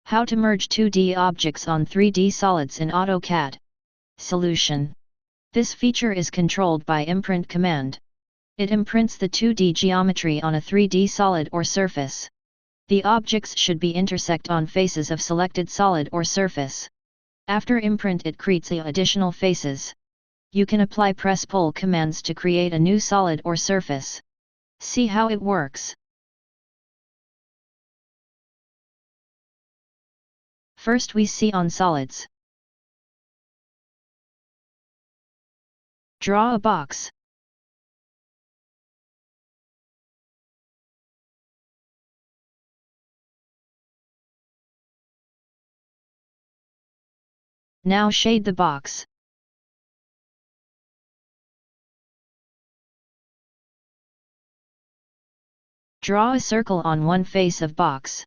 How to merge 2D objects on 3D solids in AutoCAD. Solution. This feature is controlled by Imprint command. It imprints the 2D geometry on a 3D solid or surface. The objects should be intersect on faces of selected solid or surface. After imprint, it creates additional faces. You can apply press-pull commands to create a new solid or surface. See how it works. First we see on solids. Draw a box. Now shade the box. Draw a circle on one face of box.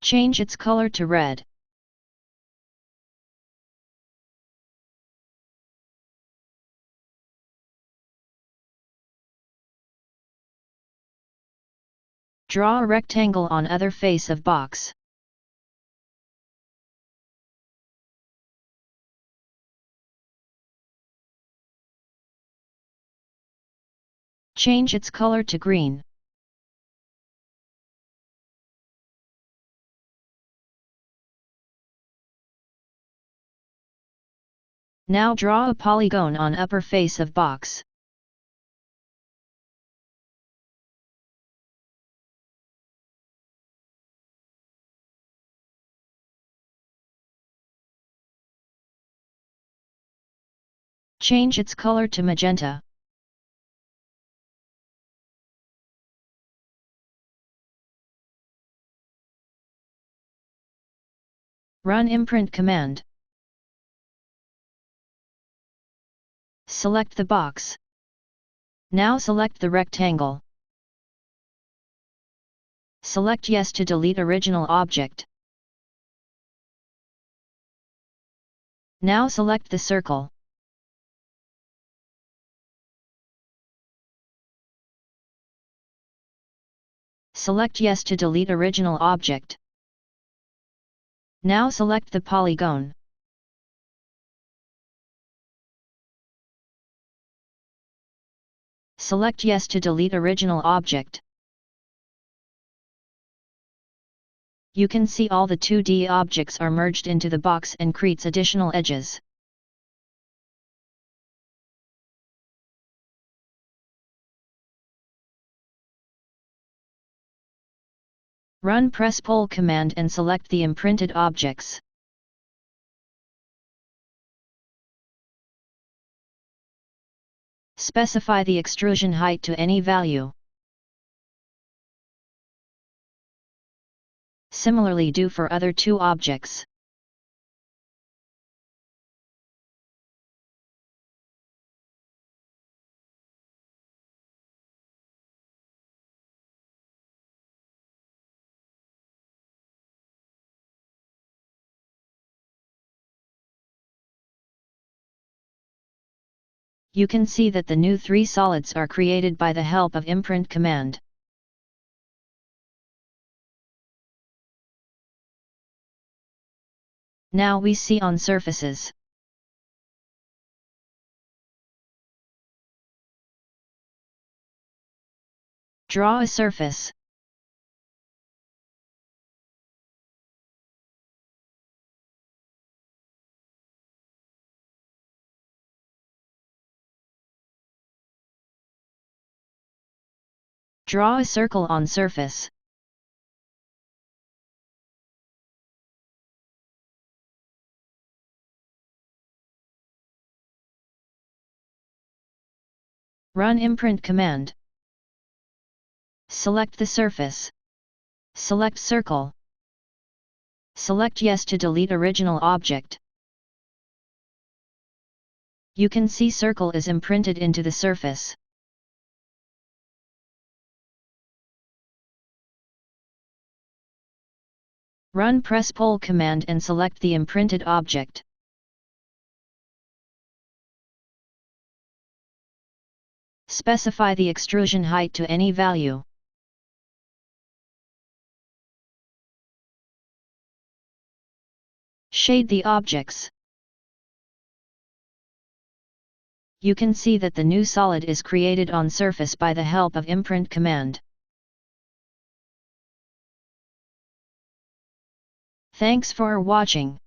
Change its color to red. Draw a rectangle on other face of box. Change its color to green. Now draw a polygon on upper face of box. Change its color to magenta. Run Imprint command. Select the box. Now select the rectangle. Select Yes to delete original object. Now select the circle. Select Yes to delete original object. Now select the polygon. Select Yes to delete original object. You can see all the 2D objects are merged into the box and creates additional edges. Run press-pull command and select the imprinted objects. Specify the extrusion height to any value. Similarly do for other two objects. You can see that the new 3 solids are created by the help of Imprint command. Now we see on surfaces. Draw a surface. Draw a circle on surface. Run Imprint command. Select the surface. Select circle. Select Yes to delete original object. You can see circle is imprinted into the surface. Run press-pull command and select the imprinted object. Specify the extrusion height to any value. Shade the objects. You can see that the new solid is created on surface by the help of Imprint command. Thanks for watching.